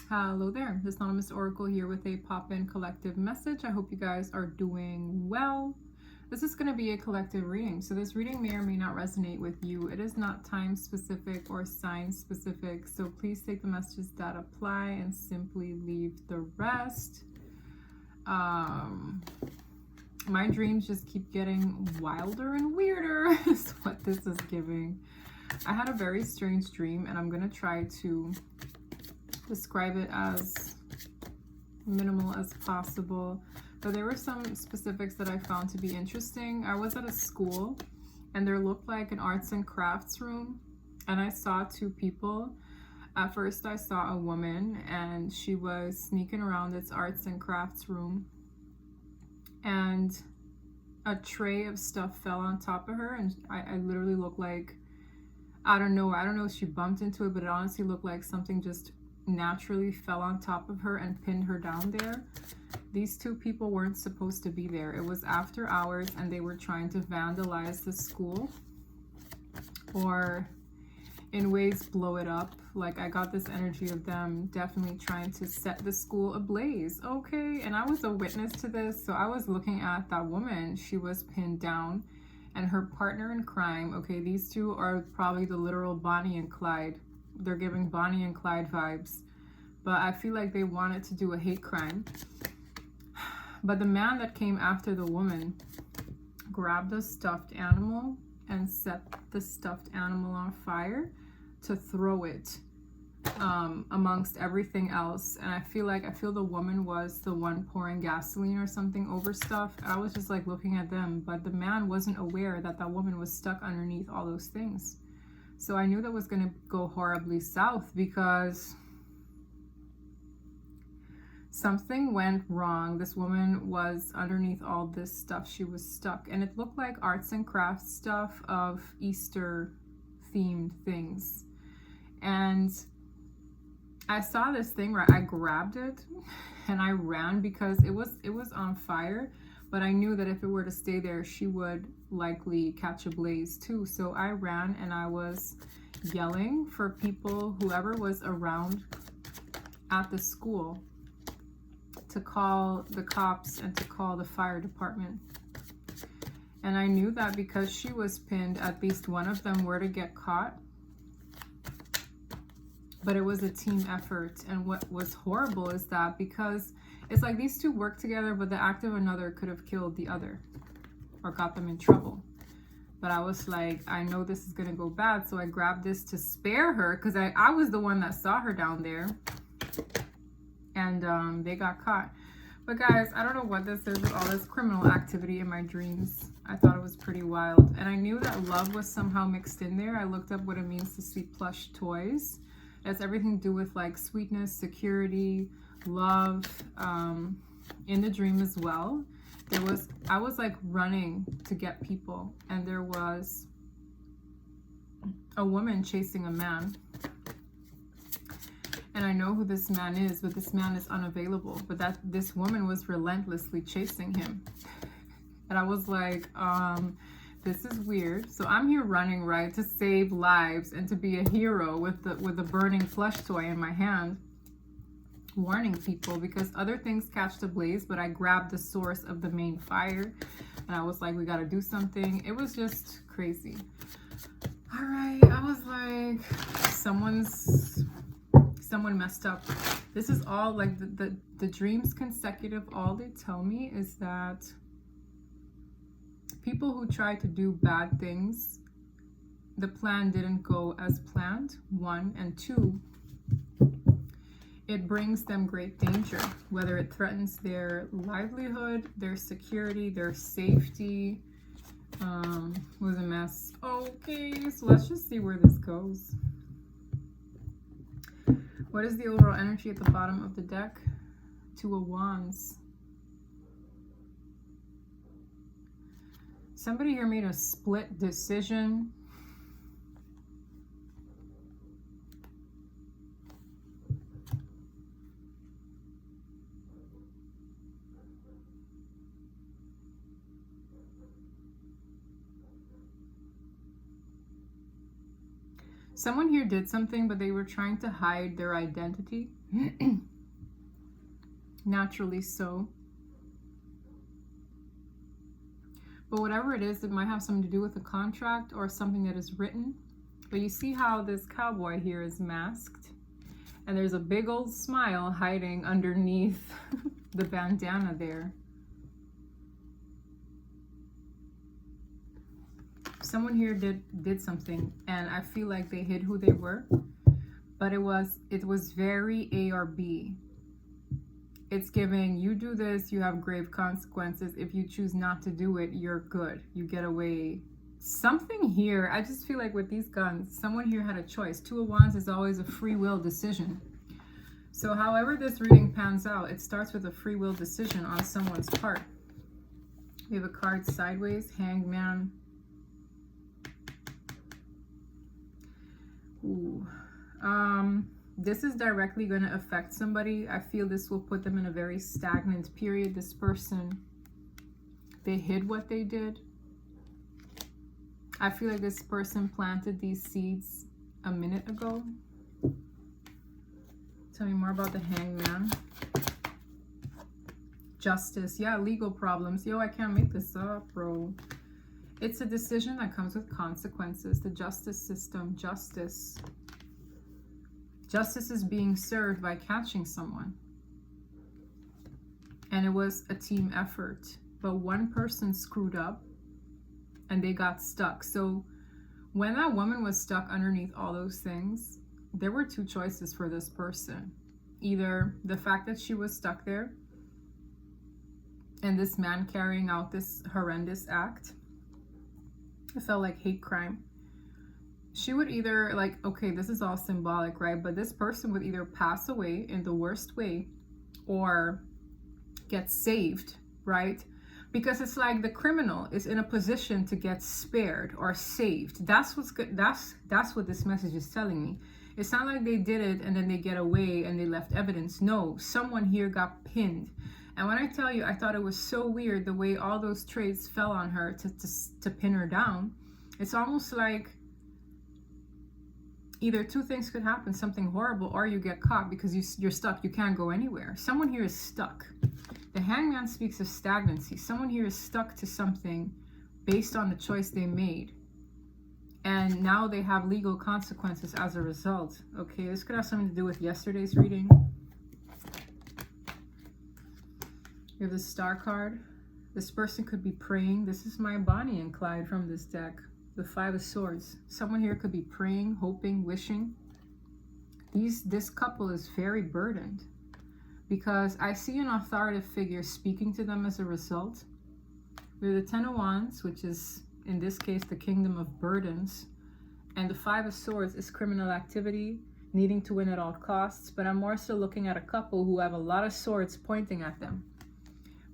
Hello there, this Anonymous Oracle here with a pop-in collective message. I hope you guys are doing well. This is going to be a collective reading, so this reading may or may not resonate with you. It is not time specific or sign specific, so please take the messages that apply and simply leave the rest. My dreams just keep getting wilder and weirder is what this is giving. I had a very strange dream, and I'm going to try to describe it as minimal as possible, but there were some specifics that I found to be interesting. I was at a school and there looked like an arts and crafts room, and I saw two people. At first I saw a woman and she was sneaking around this arts and crafts room, and a tray of stuff fell on top of her, and I literally looked like, I don't know if she bumped into it, but it honestly looked like something just naturally fell on top of her and pinned her down there. These two people weren't supposed to be there. It was after hours and they were trying to vandalize the school, or in ways blow it up. Like, I got this energy of them definitely trying to set the school ablaze. Okay, and I was a witness to this, so I was looking at that woman. She was pinned down, and her partner in crime. Okay, these two are probably the literal Bonnie and Clyde. They're giving Bonnie and Clyde vibes, but I feel like they wanted to do a hate crime. But the man that came after the woman grabbed a stuffed animal and set the stuffed animal on fire to throw it amongst everything else. And I feel the woman was the one pouring gasoline or something over stuff. I was just like looking at them, but the man wasn't aware that that woman was stuck underneath all those things. So I knew that was going to go horribly south, because something went wrong. This woman was underneath all this stuff. She was stuck, and it looked like arts and crafts stuff of Easter themed things. And I saw this thing where I grabbed it and I ran, because it was on fire, but I knew that if it were to stay there, she would likely catch a blaze too. So I ran and I was yelling for people, whoever was around at the school, to call the cops and to call the fire department. And I knew that because she was pinned, at least one of them were to get caught. But it was a team effort. And what was horrible is that, because it's like these two work together, but the act of another could have killed the other or got them in trouble. But I was like, I know this is going to go bad, so I grabbed this to spare her, because I was the one that saw her down there. And they got caught. But guys, I don't know what this is with all this criminal activity in my dreams. I thought it was pretty wild. And I knew that love was somehow mixed in there. I looked up what it means to see plush toys. It has everything to do with like sweetness, security, love, in the dream as well. I was like running to get people, and there was a woman chasing a man. And I know who this man is, but this man is unavailable. But this woman was relentlessly chasing him. And I was like, this is weird. So I'm here running, right, to save lives and to be a hero with the burning plush toy in my hand, warning people, because other things catch the blaze, but I grabbed the source of the main fire. And I was like, we got to do something. It was just crazy. All right. I was like, someone messed up. This is all like the dreams consecutive. All they tell me is that people who try to do bad things, the plan didn't go as planned, 1, and 2, it brings them great danger, whether it threatens their livelihood, their security, their safety. Was a mess. Okay, so let's just see where this goes. What is the overall energy at the bottom of the deck? 2 of Wands. Somebody here made a split decision. Someone here did something, but they were trying to hide their identity. Naturally so. But whatever it is, it might have something to do with a contract or something that is written. But you see how this cowboy here is masked? And there's a big old smile hiding underneath the bandana there. Someone here did something, and I feel like they hid who they were. But it was very A or B. It's giving, you do this, you have grave consequences. If you choose not to do it, you're good. You get away. Something here, I just feel like with these guns, someone here had a choice. Two of Wands is always a free will decision. So however this reading pans out, it starts with a free will decision on someone's part. We have a card sideways, Hanged Man. Ooh. This is directly going to affect somebody. I feel this will put them in a very stagnant period. This person, they hid what they did. I feel like this person planted these seeds a minute ago. Tell me more about the Hanged Man. Justice. Yeah, legal problems. Yo, I can't make this up, bro. It's a decision that comes with consequences. The justice system. Justice. Justice is being served by catching someone. And it was a team effort. But one person screwed up and they got stuck. So when that woman was stuck underneath all those things, there were two choices for this person. Either the fact that she was stuck there and this man carrying out this horrendous act. It felt like hate crime. She would either, like, okay, this is all symbolic, right? But this person would either pass away in the worst way or get saved, right? Because it's like the criminal is in a position to get spared or saved. That's what's good. That's what this message is telling me. It's not like they did it and then they get away and they left evidence. No, someone here got pinned. And when I tell you, I thought it was so weird the way all those traits fell on her to pin her down. It's almost like either two things could happen, something horrible, or you get caught because you're stuck. You can't go anywhere. Someone here is stuck. The Hanged Man speaks of stagnancy. Someone here is stuck to something based on the choice they made. And now they have legal consequences as a result. Okay, this could have something to do with yesterday's reading. We have the Star card. This person could be praying. This is my Bonnie and Clyde from this deck. The Five of Swords. Someone here could be praying, hoping, wishing. This couple is very burdened because I see an authoritative figure speaking to them as a result. We have the Ten of Wands, which is in this case the kingdom of burdens, and the Five of Swords is criminal activity, needing to win at all costs. But I'm more so looking at a couple who have a lot of swords pointing at them.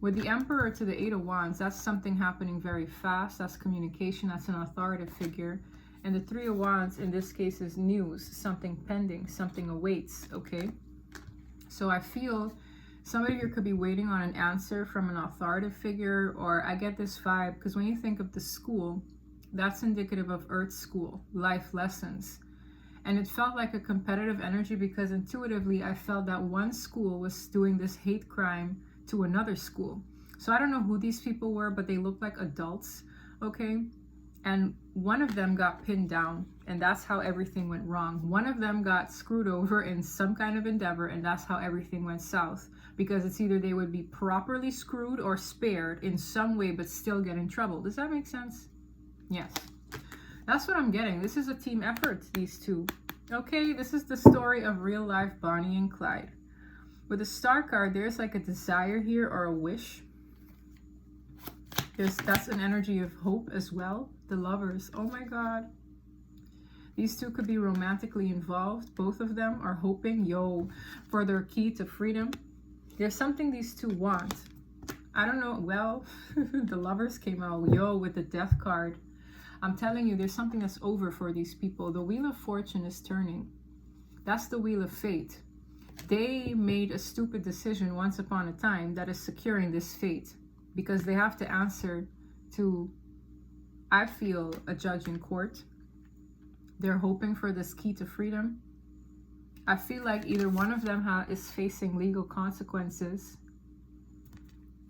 With the Emperor to the Eight of Wands, that's something happening very fast. That's communication. That's an authoritative figure. And the Three of Wands in this case is news, something pending, something awaits, okay? So I feel somebody here could be waiting on an answer from an authoritative figure, or I get this vibe because when you think of the school, that's indicative of Earth school, life lessons. And it felt like a competitive energy because intuitively I felt that one school was doing this hate crime to another school. So I don't know who these people were, but they looked like adults, okay? And one of them got pinned down, and that's how everything went wrong. One of them got screwed over in some kind of endeavor, and that's how everything went south. Because it's either they would be properly screwed or spared in some way, but still get in trouble. Does that make sense? Yes. That's what I'm getting. This is a team effort, these two. Okay, this is the story of real life Bonnie and Clyde. With the Star card, there's like a desire here or a wish. That's an energy of hope as well. The Lovers. Oh my God. These two could be romantically involved. Both of them are hoping, for their key to freedom. There's something these two want. I don't know. Well, the Lovers came out, with the Death card. I'm telling you, there's something that's over for these people. The Wheel of Fortune is turning. That's the Wheel of Fate. They made a stupid decision once upon a time that is securing this fate because they have to answer to, I feel, a judge in court. They're hoping for this key to freedom. I feel like either one of them is facing legal consequences,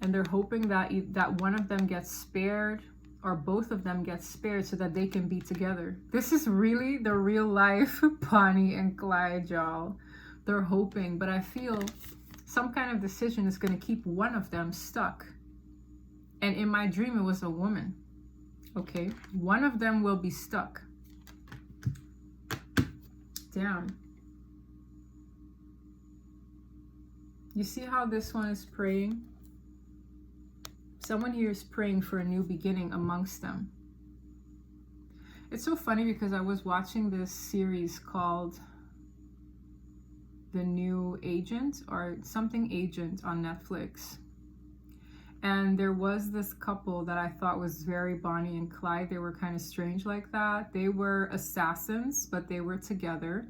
and they're hoping that one of them gets spared, or both of them get spared, so that they can be together. This is really the real life Bonnie and Clyde, y'all. They're hoping, but I feel some kind of decision is going to keep one of them stuck. And in my dream, it was a woman. Okay, one of them will be stuck. Damn. You see how this one is praying? Someone here is praying for a new beginning amongst them. It's so funny because I was watching this series called The New Agent or something Agent on Netflix. And there was this couple that I thought was very Bonnie and Clyde. They were kind of strange like that. They were assassins, but they were together.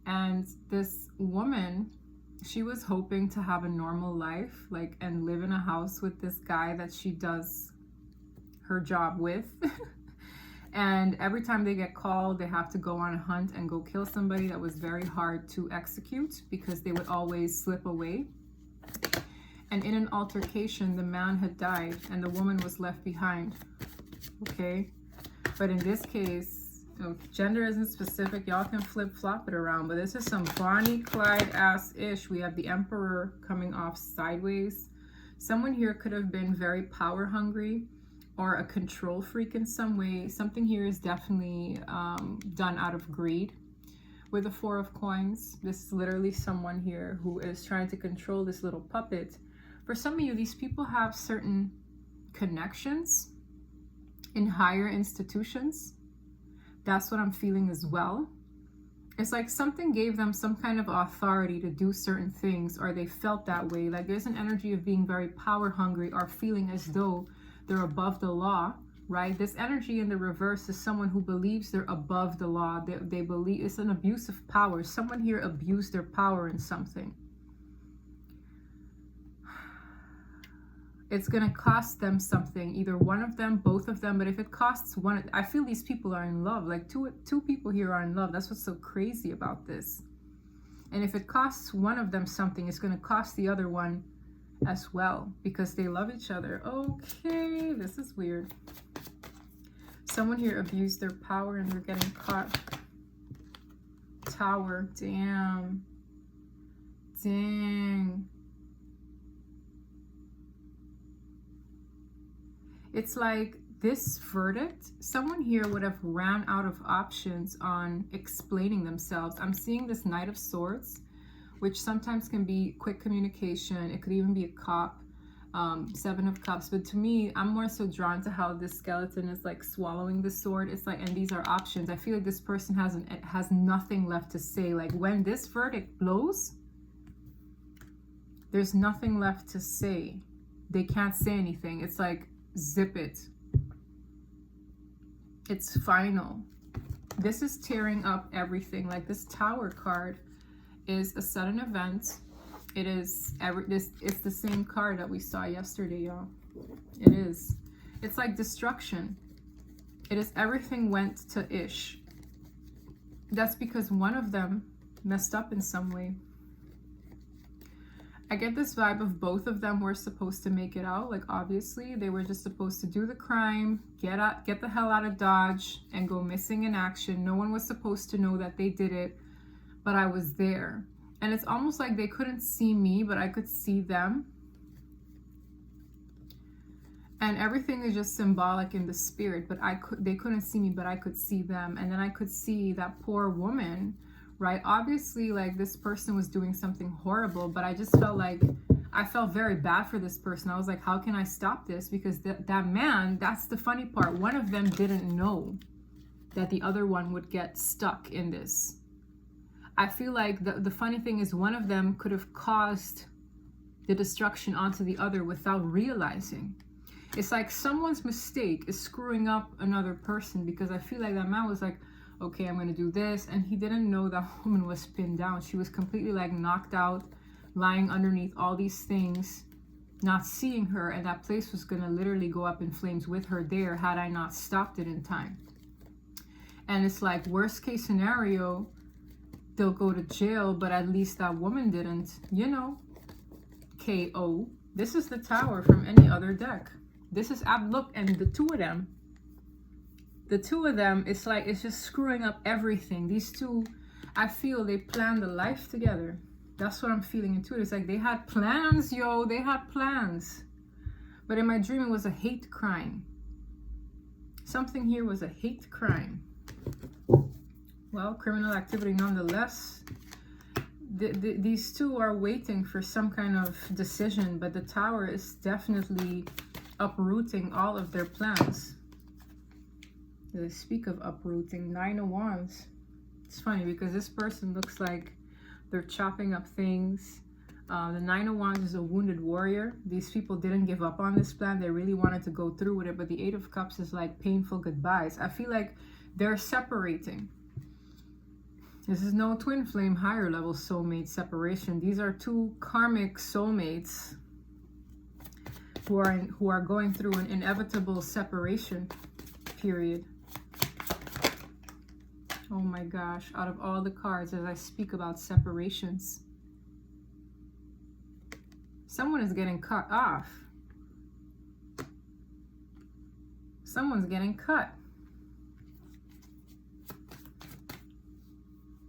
And this woman, she was hoping to have a normal life, like, and live in a house with this guy that she does her job with. And every time they get called, they have to go on a hunt and go kill somebody that was very hard to execute because they would always slip away. And in an altercation, the man had died and the woman was left behind. Okay? But in this case, gender isn't specific. Y'all can flip-flop it around. But this is some Bonnie Clyde ass-ish. We have the Emperor coming off sideways. Someone here could have been very power hungry or a control freak in some way. Something here is definitely done out of greed. With the Four of Coins, this is literally someone here who is trying to control this little puppet. For some of you, these people have certain connections in higher institutions. That's what I'm feeling as well. It's like something gave them some kind of authority to do certain things, or they felt that way. Like there's an energy of being very power hungry or feeling as though they're above the law, right? This energy in the reverse is someone who believes they're above the law. They believe it's an abuse of power. Someone here abused their power in something. It's going to cost them something, either one of them, both of them. But if it costs one, I feel these people are in love. Like two people here are in love. That's what's so crazy about this. And if it costs one of them something, it's going to cost the other one as well, because they love each other. Okay, this is weird. Someone here abused their power and they're getting caught. Tower, damn. Dang. It's like this verdict, someone here would have ran out of options on explaining themselves. I'm seeing this Knight of Swords, which sometimes can be quick communication. It could even be a cop, Seven of Cups. But to me, I'm more so drawn to how this skeleton is like swallowing the sword. It's like, and these are options. I feel like this person has nothing left to say. Like when this verdict blows, there's nothing left to say. They can't say anything. It's like, zip it. It's final. This is tearing up everything. Like this Tower card is a sudden event. It is it's the same card that we saw yesterday, y'all. It is. It's like destruction. It is everything went to ish. That's because one of them messed up in some way. I get this vibe of both of them were supposed to make it out. Like obviously they were just supposed to do the crime, get the hell out of Dodge and go missing in action. No one was supposed to know that they did it, but I was there. And it's almost like they couldn't see me, but I could see them. And everything is just symbolic in the spirit, but they couldn't see me, but I could see them. And then I could see that poor woman, right? Obviously, like this person was doing something horrible, but I just felt like, I felt very bad for this person. I was like, how can I stop this? Because that man, that's the funny part. One of them didn't know that the other one would get stuck in this. I feel like the funny thing is one of them could have caused the destruction onto the other without realizing. It's like someone's mistake is screwing up another person, because I feel like that man was like, okay, I'm gonna do this, and he didn't know that woman was pinned down. She was completely like knocked out, lying underneath all these things, not seeing her, and that place was gonna literally go up in flames with her there had I not stopped it in time. And it's like, worst case scenario, they'll go to jail, but at least that woman didn't, you know, KO. This is the Tower from any other deck. This is, look, and the two of them, it's like, it's just screwing up everything. These two, I feel they planned a life together. That's what I'm feeling into it. It's like they had plans, yo. They had plans. But in my dream, it was a hate crime. Something here was a hate crime. Well, criminal activity nonetheless. These two are waiting for some kind of decision, but the Tower is definitely uprooting all of their plans. They speak of uprooting. 9 of Wands. It's funny because this person looks like they're chopping up things. The 9 of Wands is a wounded warrior. These people didn't give up on this plan. They really wanted to go through with it, but the 8 of Cups is like painful goodbyes. I feel like they're separating. This is no twin flame higher level soulmate separation. These are two karmic soulmates who are going through an inevitable separation period. Oh my gosh, out of all the cards as I speak about separations, someone is getting cut off. Someone's getting cut.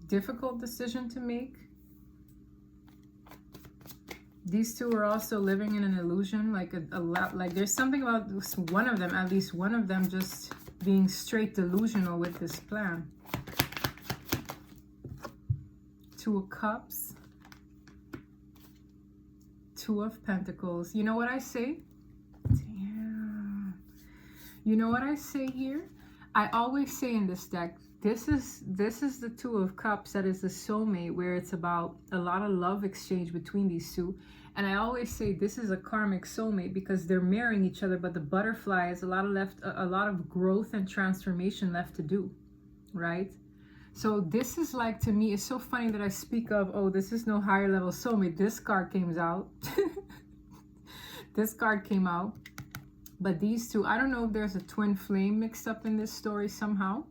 Difficult decision to make. These two are also living in an illusion, like a lot, like there's something about one of them, at least one of them, just being straight delusional with this plan. 2 of Cups. 2 of Pentacles. You know what I say? Damn. You know what I say here? I always say in this deck, this is the 2 of Cups that is the soulmate, where it's about a lot of love exchange between these two. And I always say this is a karmic soulmate because they're marrying each other, but the butterfly is a lot of growth and transformation left to do, right? So this is like, to me, it's so funny that I speak of, oh, this is no higher level soulmate. This card came out. This card came out. But these two, I don't know if there's a twin flame mixed up in this story somehow.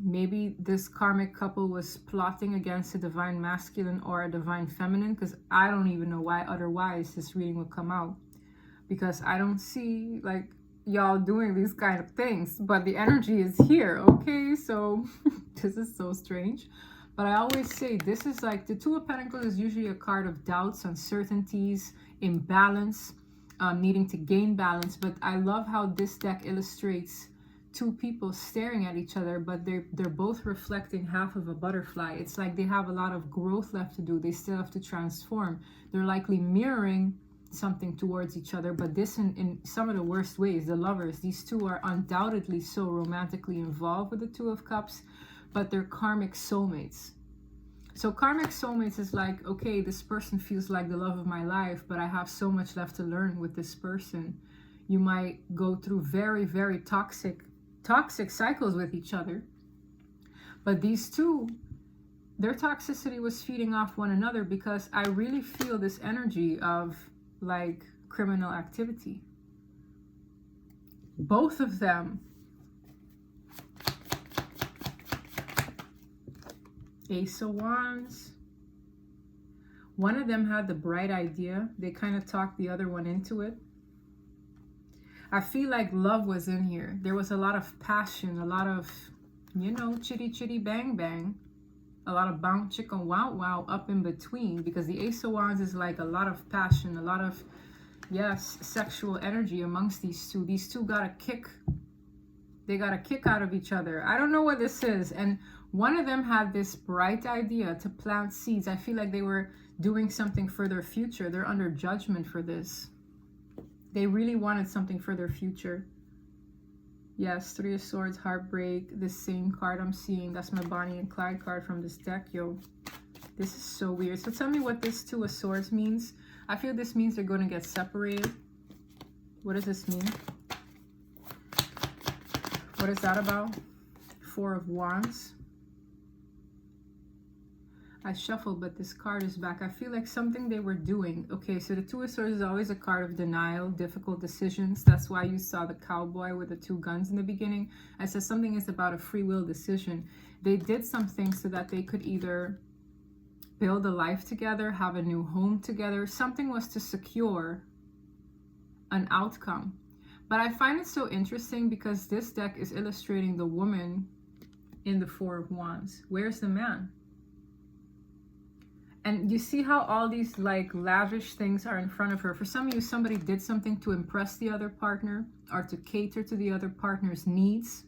Maybe this karmic couple was plotting against a divine masculine or a divine feminine, because I don't even know why otherwise this reading would come out. Because I don't see, like, y'all doing these kind of things, but the energy is here. Okay, so this is so strange, but I always say this is like the 2 of Pentacles is usually a card of doubts, uncertainties, imbalance, needing to gain balance. But I love how this deck illustrates 2 people staring at each other, but they're both reflecting half of a butterfly. It's like they have a lot of growth left to do. They still have to transform. They're likely mirroring something towards each other, but this in some of the worst ways. The lovers, these two are undoubtedly so romantically involved with the 2 of Cups, but they're karmic soulmates. So karmic soulmates is like, okay, this person feels like the love of my life, but I have so much left to learn with this person. You might go through very, very toxic cycles with each other, but these two, their toxicity was feeding off one another, because I really feel this energy of like criminal activity. Both of them. Ace of Wands. One of them had the bright idea. They kind of talked the other one into it. I feel like love was in here. There was a lot of passion, a lot of, you know, chitty chitty bang bang. A lot of bounce chicken wow wow up in between, because the Ace of Wands is like a lot of passion, a lot of, yes, sexual energy amongst these two. These two got a kick. They got a kick out of each other. I don't know what this is. And one of them had this bright idea to plant seeds. I feel like they were doing something for their future. They're under judgment for this. They really wanted something for their future. Yes, 3 of Swords, heartbreak, the same card I'm seeing. That's my Bonnie and Clyde card from this deck, yo. This is so weird. So tell me what this 2 of Swords means. I feel this means they're going to get separated. What does this mean? What is that about? 4 of Wands. I shuffled, but this card is back. I feel like something they were doing. Okay, so the Two of Swords is always a card of denial, difficult decisions. That's why you saw the cowboy with the two guns in the beginning. I said something is about a free will decision. They did something so that they could either build a life together, have a new home together. Something was to secure an outcome. But I find it so interesting because this deck is illustrating the woman in the Four of Wands. Where's the man? And you see how all these like lavish things are in front of her. For some of you, somebody did something to impress the other partner or to cater to the other partner's needs.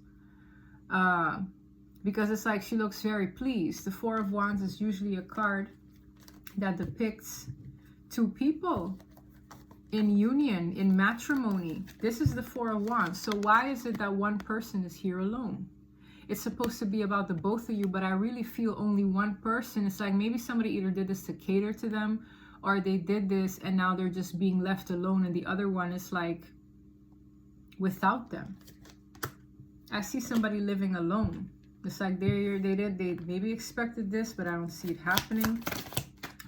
Because it's like she looks very pleased. The Four of Wands is usually a card that depicts two people in union, in matrimony. This is the Four of Wands. So why is it that one person is here alone? It's supposed to be about the both of you, but I really feel only one person. It's like maybe somebody either did this to cater to them, or they did this and now they're just being left alone, and the other one is like without them. I see somebody living alone. It's like they maybe expected this, but I don't see it happening.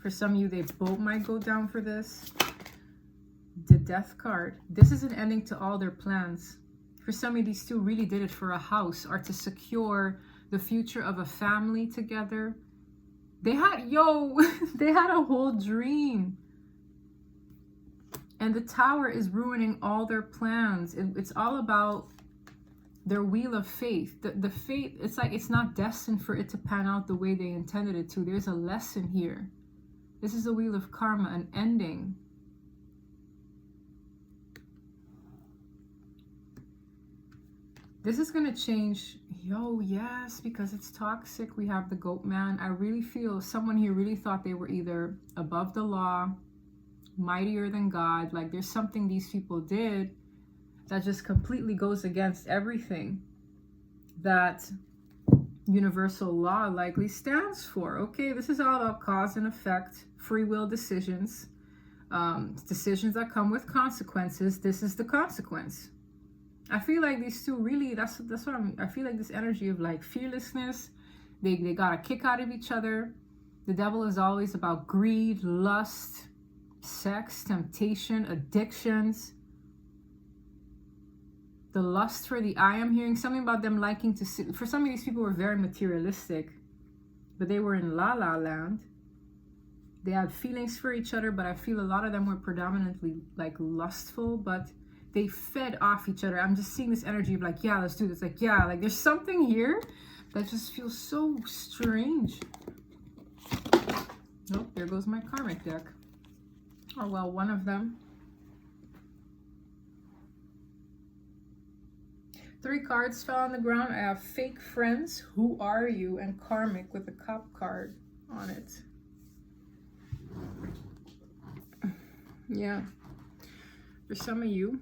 For some of you, they both might go down for this. The Death card. This is an ending to all their plans. For some of these two really did it for a house or to secure the future of a family together. They had, they had a whole dream. And the Tower is ruining all their plans. It's all about their wheel of faith. The fate, it's like it's not destined for it to pan out the way they intended it to. There's a lesson here. This is the wheel of karma, an ending. This is going to change. Yes, because it's toxic. We have the Goat Man. I really feel someone here really thought they were either above the law, mightier than God. Like there's something these people did that just completely goes against everything that universal law likely stands for. Okay, this is all about cause and effect, free will decisions, decisions that come with consequences. This is the consequence. I feel like these two really, that's what I feel like this energy of like fearlessness. They got a kick out of each other. The devil is always about greed, lust, sex, temptation, addictions. The lust for the eye. I'm hearing something about them liking to see. For some of these people were very materialistic, but they were in la la land. They had feelings for each other, but I feel a lot of them were predominantly like lustful, but they fed off each other. I'm just seeing this energy of like, yeah, let's do this. Like, yeah, like there's something here that just feels so strange. Oh, there goes my karmic deck. Oh, well, one of them. 3 cards fell on the ground. I have fake friends, who are you, and karmic with a cup card on it. Yeah. For some of you,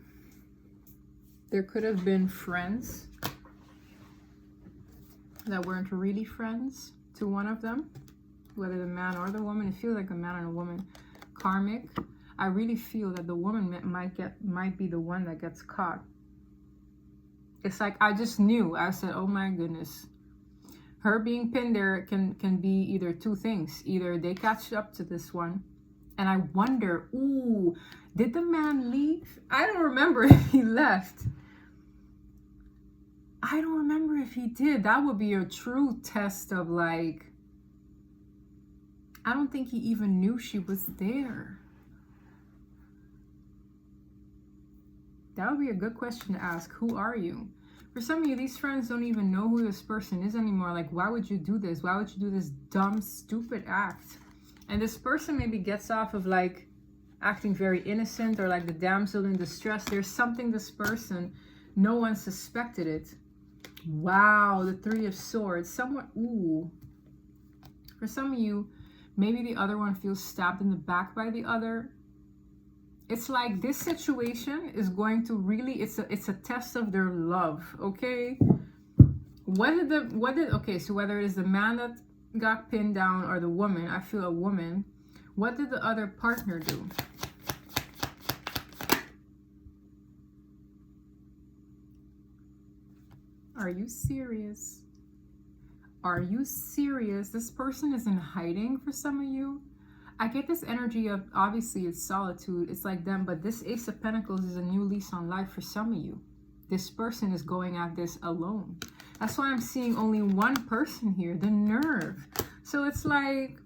there could have been friends that weren't really friends to one of them, whether the man or the woman. It feels like a man and a woman. Karmic. I really feel that the woman might be the one that gets caught. It's like I just knew. I said, oh my goodness. Her being pinned there can be either two things. Either they catch up to this one. And I wonder, ooh, did the man leave? I don't remember if he left. I don't remember if he did. That would be a true test of like, I don't think he even knew she was there. That would be a good question to ask. Who are you? For some of you, these friends don't even know who this person is anymore. Like, why would you do this? Why would you do this dumb, stupid act? And this person maybe gets off of like acting very innocent or like the damsel in distress. There's something this person, no one suspected it. Wow, the 3 of Swords. Someone, ooh. For some of you, maybe the other one feels stabbed in the back by the other. It's like this situation is going to really, it's a test of their love, okay? Okay, so whether it is the man that got pinned down or the woman, I feel a woman, what did the other partner do? Are you serious? Are you serious? This person is in hiding for some of you. I get this energy of, obviously it's solitude, it's like them, but this Ace of Pentacles is a new lease on life for some of you. This person is going at this alone. That's why I'm seeing only one person here, the nerve. So it's like,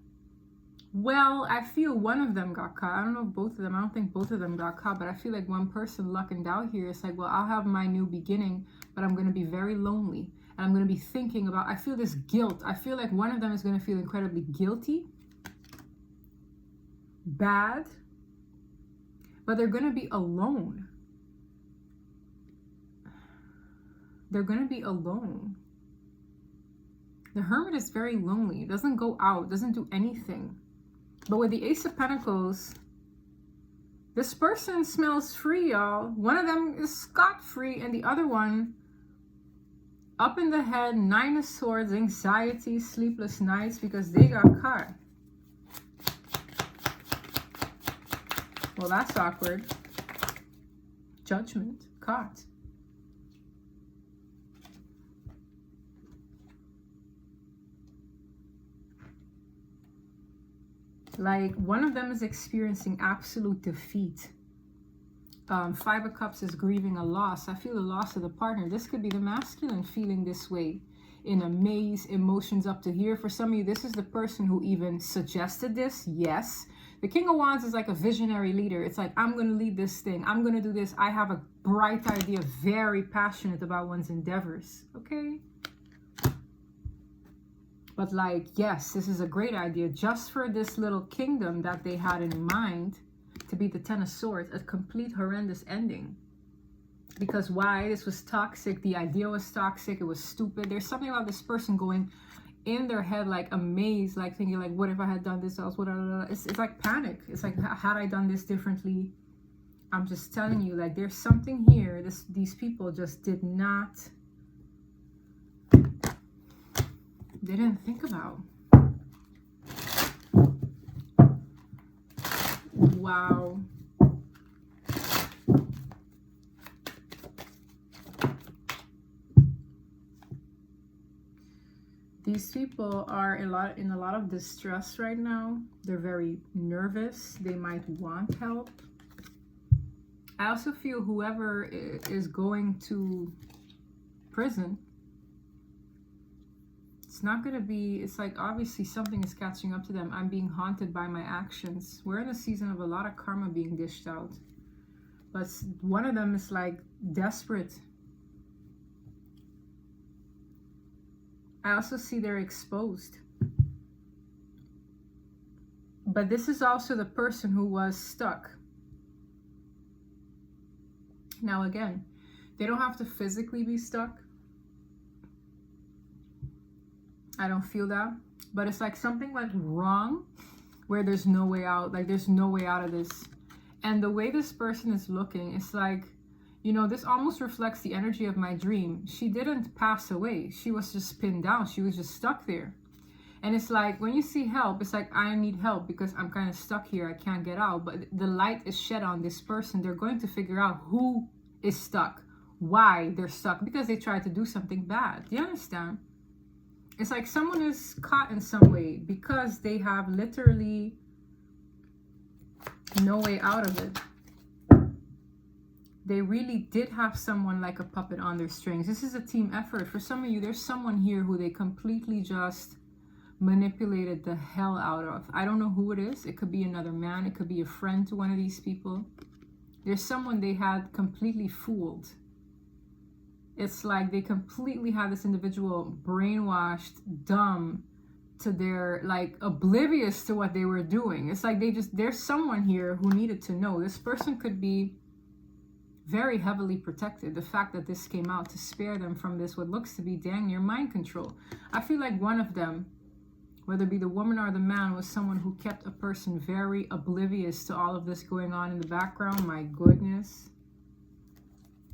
well, I feel one of them got caught. I don't know if both of them, I don't think both of them got caught, but I feel like one person lucking out here. It's like, well, I'll have my new beginning, but I'm going to be very lonely. And I'm going to be thinking about, I feel this guilt. I feel like one of them is going to feel incredibly guilty, bad, but they're going to be alone. They're going to be alone. The Hermit is very lonely. Doesn't go out, doesn't do anything. But with the Ace of Pentacles, this person smells free, y'all. One of them is scot-free, and the other one, up in the head, 9 of Swords, anxiety, sleepless nights, because they got caught. Well, that's awkward. Judgment, caught. Like, one of them is experiencing absolute defeat. 5 of Cups is grieving a loss. I feel the loss of the partner. This could be the masculine feeling this way. In a maze, emotions up to here. For some of you, this is the person who even suggested this. Yes. The King of Wands is like a visionary leader. It's like, I'm going to lead this thing. I'm going to do this. I have a bright idea. Very passionate about one's endeavors. Okay? But like, yes, this is a great idea just for this little kingdom that they had in mind to be the 10 of Swords, a complete horrendous ending. Because why? This was toxic. The idea was toxic. It was stupid. There's something about this person going in their head like a maze, like thinking like, what if I had done this else? It's like panic. It's like, had I done this differently? I'm just telling you, like, there's something here. These people just did not... They didn't think about. Wow. These people are in a lot of distress right now. They're very nervous. They might want help. I also feel whoever is going to prison, it's not going to be, it's like obviously something is catching up to them. I'm being haunted by my actions. We're in a season of a lot of karma being dished out. But one of them is like desperate. I also see they're exposed. But this is also the person who was stuck. Now again, they don't have to physically be stuck. I don't feel that, but it's like something went wrong where there's no way out. Like, there's no way out of this. And the way this person is looking, it's like, you know, this almost reflects the energy of my dream. She didn't pass away. She was just pinned down. She was just stuck there. And it's like, when you see help, it's like, I need help because I'm kind of stuck here. I can't get out. But the light is shed on this person. They're going to figure out who is stuck, why they're stuck, because they tried to do something bad. Do you understand? It's like someone is caught in some way because they have literally no way out of it. They really did have someone like a puppet on their strings. This is a team effort. For some of you, there's someone here who they completely just manipulated the hell out of. I don't know who it is. It could be another man. It could be a friend to one of these people. There's someone they had completely fooled. It's like they completely had this individual brainwashed, dumb, to their, like, oblivious to what they were doing. It's like there's someone here who needed to know. This person could be very heavily protected. The fact that this came out to spare them from this, what looks to be dang near mind control. I feel like one of them, whether it be the woman or the man, was someone who kept a person very oblivious to all of this going on in the background. My goodness.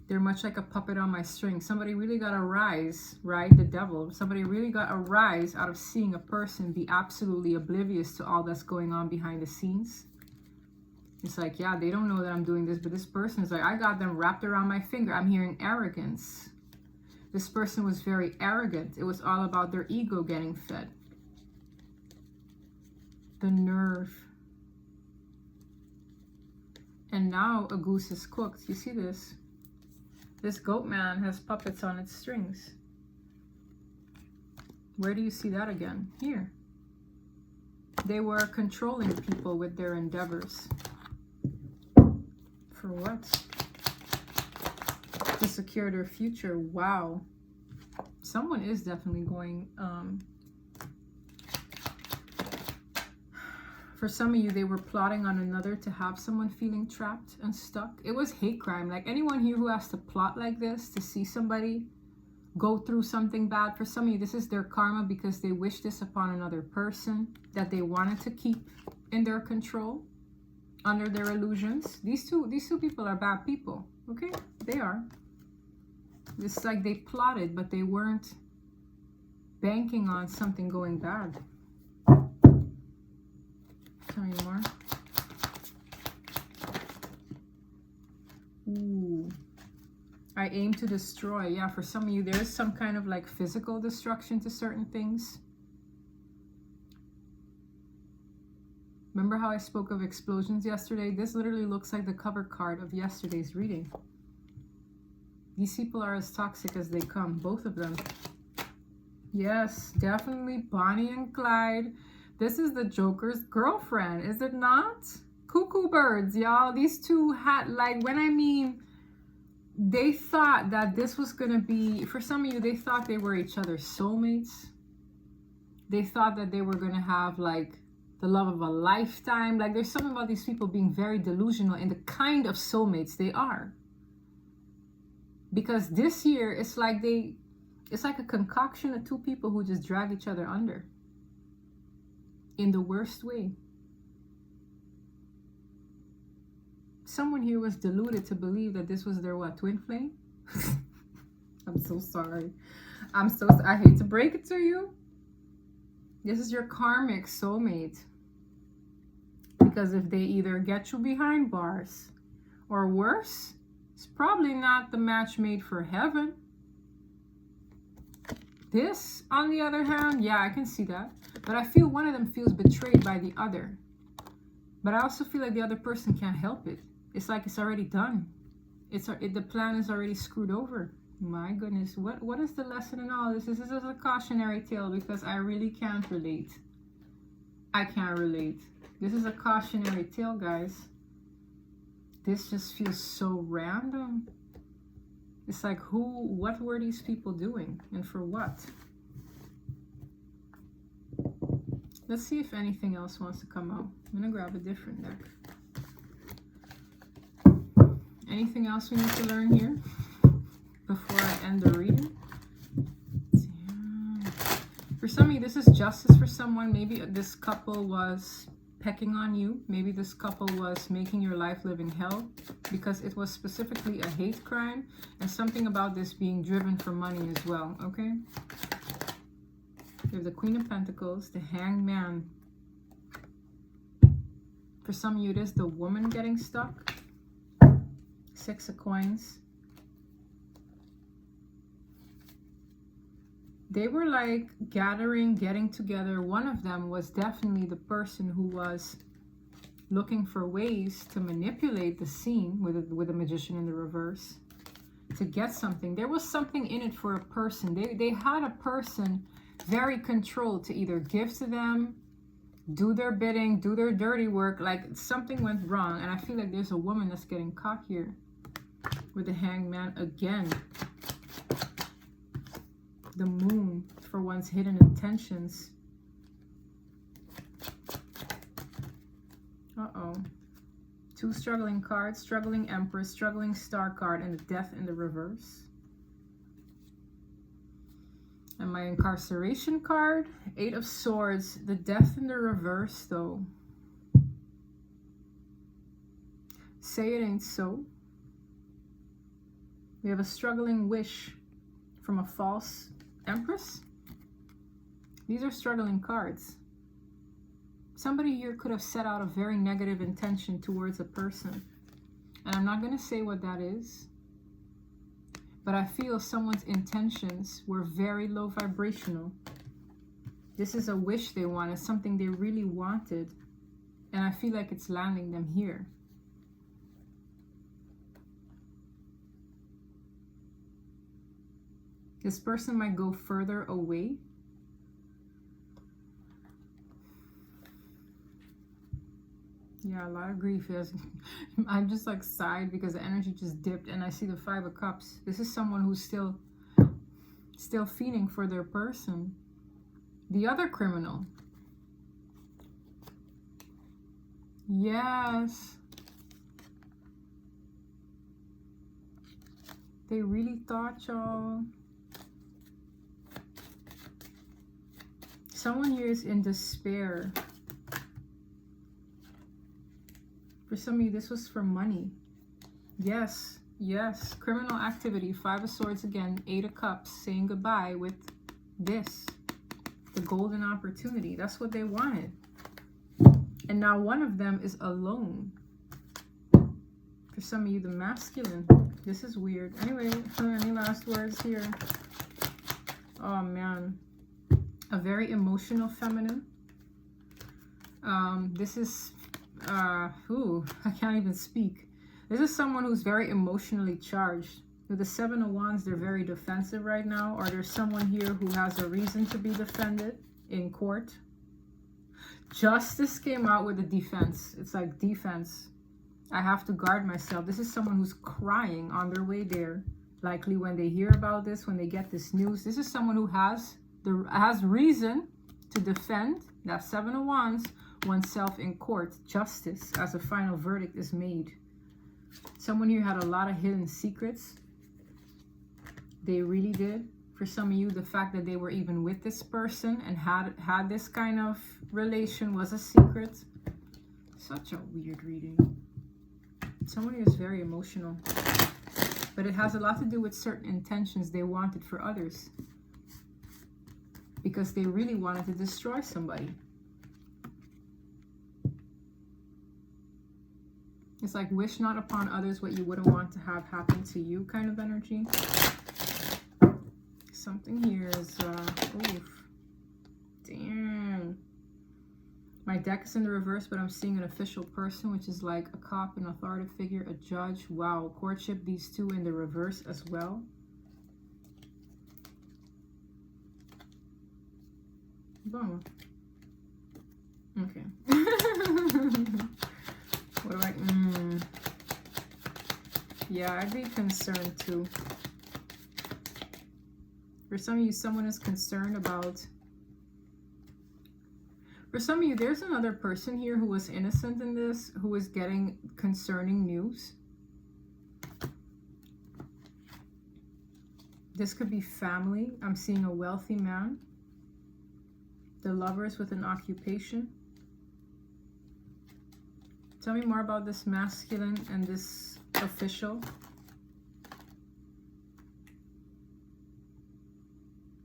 They're much like a puppet on my string. Somebody really got a rise, right? The devil. Somebody really got a rise out of seeing a person be absolutely oblivious to all that's going on behind the scenes. It's like, yeah, they don't know that I'm doing this, but this person is like, I got them wrapped around my finger. I'm hearing arrogance. This person was very arrogant. It was all about their ego getting fed. The nerve. And now a goose is cooked. You see this? This goat man has puppets on its strings. Where do you see that again? Here. They were controlling people with their endeavors. For what? To secure their future. Wow. Someone is definitely going... For some of you, they were plotting on another to have someone feeling trapped and stuck. It was hate crime. Like anyone here who has to plot like this to see somebody go through something bad. For some of you, this is their karma because they wish this upon another person that they wanted to keep in their control, under their illusions. These two people are bad people. Okay, they are. It's like they plotted, but they weren't banking on something going bad. Tell me more. Ooh. I aim to destroy. Yeah, for some of you, there's some kind of like physical destruction to certain things. Remember how I spoke of explosions yesterday? This literally looks like the cover card of yesterday's reading. These people are as toxic as they come, both of them. Yes, definitely Bonnie and Clyde. This is the Joker's girlfriend, is it not? Cuckoo birds, y'all. These two had, like, when I mean, they thought that this was going to be, for some of you, they thought they were each other's soulmates. They thought that they were going to have, like, the love of a lifetime. Like, there's something about these people being very delusional in the kind of soulmates they are. Because this year, it's like a concoction of two people who just drag each other under. In the worst way. Someone here was deluded to believe that this was their what, twin flame? I'm so sorry. I hate to break it to you. This is your karmic soulmate. Because if they either get you behind bars or worse, it's probably not the match made for heaven. This, on the other hand, yeah, I can see that. But I feel one of them feels betrayed by the other. But I also feel like the other person can't help it. It's like it's already done. The plan is already screwed over. My goodness, what is the lesson in all this? This is a cautionary tale because I really can't relate. I can't relate. This is a cautionary tale, guys. This just feels so random. It's like what were these people doing and for what? Let's see if anything else wants to come out. I'm going to grab a different deck. Anything else we need to learn here before I end the reading? For some of you, this is justice for someone. Maybe this couple was pecking on you. Maybe this couple was making your life living hell because it was specifically a hate crime and something about this being driven for money as well, okay? We have the Queen of Pentacles, the Hanged Man. For some of you, it is the woman getting stuck. Six of Coins. They were like getting together. One of them was definitely the person who was looking for ways to manipulate the scene with a magician in the reverse to get something. There was something in it for a person. They had a person very controlled to either give to them, do their bidding, do their dirty work. Like something went wrong. And I feel like there's a woman that's getting caught here with the Hanged Man again. The Moon for one's hidden intentions. Uh-oh. Two struggling cards. Struggling Empress, struggling Star card, and the Death in the reverse. And my incarceration card, Eight of Swords, the Death in the reverse though. Say it ain't so. We have a struggling wish from a false Empress. These are struggling cards. Somebody here could have set out a very negative intention towards a person. And I'm not going to say what that is. But I feel someone's intentions were very low vibrational. This is a wish they wanted, something they really wanted. And I feel like it's landing them here. This person might go further away. Yeah, a lot of grief. Yes. I'm just like sighed because the energy just dipped and I see the 5 of Cups. This is someone who's still feeling for their person. The other criminal. Yes. They really thought, y'all. Someone here is in despair. For some of you, this was for money. Yes, yes. Criminal activity. 5 of Swords again. 8 of Cups. Saying goodbye with this. The golden opportunity. That's what they wanted. And now one of them is alone. For some of you, the masculine. This is weird. Anyway, any last words here? Oh, man. A very emotional feminine. This is, I can't even speak. This is someone who's very emotionally charged. With the 7 of Wands, they're very defensive right now. Or there's someone here who has a reason to be defended in court. Justice came out with a defense. It's like defense. I have to guard myself. This is someone who's crying on their way there. Likely when they hear about this, when they get this news. This is someone who has reason to defend that 7 of Wands oneself in court. Justice as a final verdict is made. Someone here had a lot of hidden secrets. They really did. For some of you, the fact that they were even with this person and had this kind of relation was a secret. Such a weird reading. Someone here is very emotional. But it has a lot to do with certain intentions they wanted for others. Because they really wanted to destroy somebody. It's like wish not upon others what you wouldn't want to have happen to you kind of energy. Something here is, oof. Damn. My deck is in the reverse, but I'm seeing an official person, which is like a cop, an authoritative figure, a judge. Wow, courtship, these two in the reverse as well. Boom. Okay. What do I... Yeah, I'd be concerned too. For some of you, someone is concerned about... For some of you, there's another person here who was innocent in this, who is getting concerning news. This could be family. I'm seeing a wealthy man. The Lovers with an occupation. Tell me more about this masculine and this official.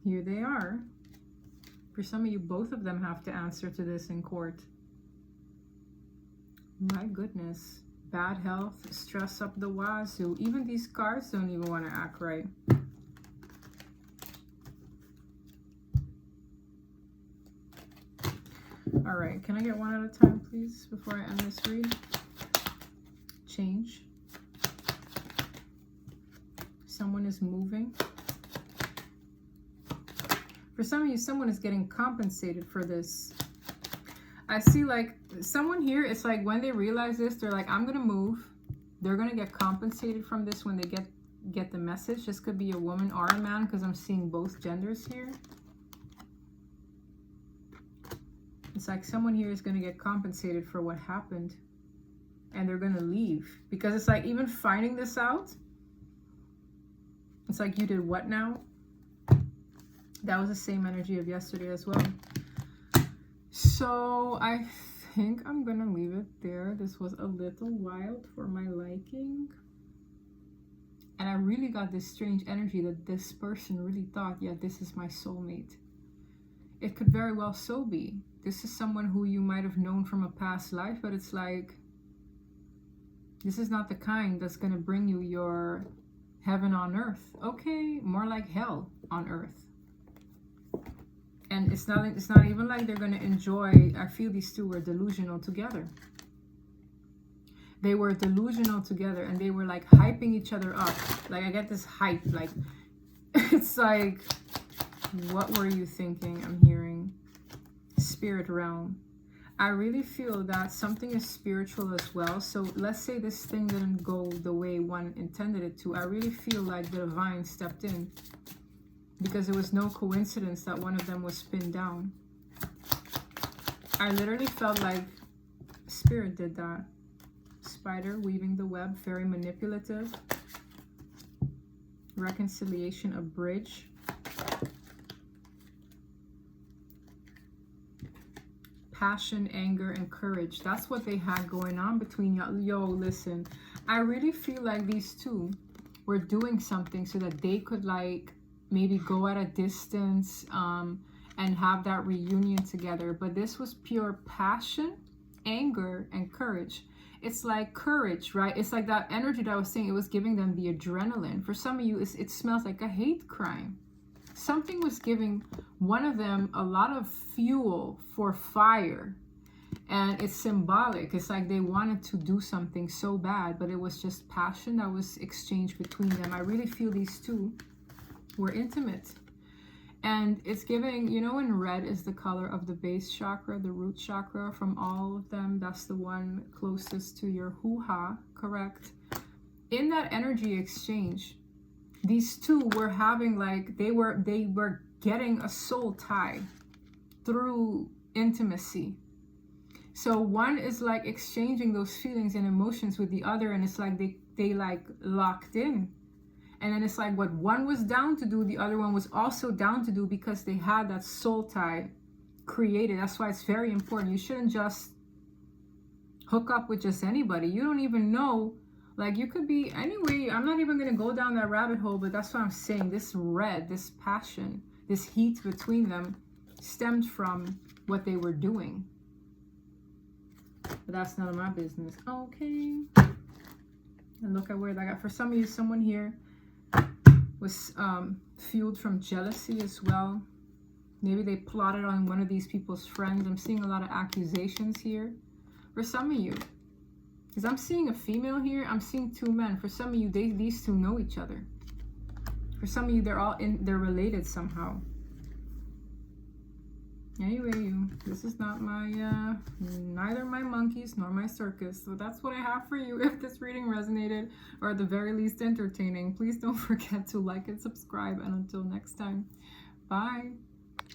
Here they are. For some of you, both of them have to answer to this in court. My goodness. Bad health, stress up the wazoo. Even these cards don't even want to act right. All right, can I get one at a time, please, before I end this read? Change. Someone is moving. For some of you, someone is getting compensated for this. I see like someone here, it's like when they realize this, they're like, I'm going to move. They're going to get compensated from this when they get the message. This could be a woman or a man because I'm seeing both genders here. It's like someone here is going to get compensated for what happened. And they're going to leave. Because it's like even finding this out. It's like you did what now? That was the same energy of yesterday as well. So I think I'm going to leave it there. This was a little wild for my liking. And I really got this strange energy that this person really thought, yeah, this is my soulmate. It could very well so be. This is someone who you might have known from a past life, but it's like, this is not the kind that's going to bring you your Heaven on earth. Okay, more like hell on earth. And it's not even like they're going to enjoy. I feel these two were delusional together. They were delusional together, and they were like hyping each other up. Like, I get this hype. Like, it's like, what were you thinking? I'm hearing spirit realm. I really feel that something is spiritual as well. So let's say this thing didn't go the way one intended it to. I really feel like the divine stepped in, because it was no coincidence that one of them was pinned down. I literally felt like spirit did that. Spider weaving the web, very manipulative. Reconciliation, a bridge. Passion, anger, and courage. That's what they had going on between y'all. Yo, listen, I really feel like these two were doing something so that they could like maybe go at a distance and have that reunion together. But this was pure passion, anger, and courage. It's like courage, right? It's like that energy that I was saying, it was giving them the adrenaline. For some of you, it smells like a hate crime. Something was giving one of them a lot of fuel for fire. And it's symbolic. It's like they wanted to do something so bad, but it was just passion that was exchanged between them. I really feel these two were intimate. And it's giving, you know, when red is the color of the base chakra, the root chakra, from all of them, that's the one closest to your hoo-ha, correct? In that energy exchange, these two were having like, they were getting a soul tie through intimacy. So one is like exchanging those feelings and emotions with the other, and it's like they like locked in. And then it's like what one was down to do, the other one was also down to do, because they had that soul tie created. That's why it's very important. You shouldn't just hook up with just anybody. You don't even know. Like, you could be, anyway, I'm not even going to go down that rabbit hole, but that's what I'm saying. This red, this passion, this heat between them stemmed from what they were doing. But that's none of my business. Okay. And look at where that got. For some of you, someone here was fueled from jealousy as well. Maybe they plotted on one of these people's friends. I'm seeing a lot of accusations here. For some of you, because I'm seeing a female here, I'm seeing two men. For some of you, these two know each other. For some of you, they're related somehow. Anyway, this is not my, neither my monkeys nor my circus. So that's what I have for you. If this reading resonated, or at the very least entertaining, please don't forget to like and subscribe. And until next time, bye.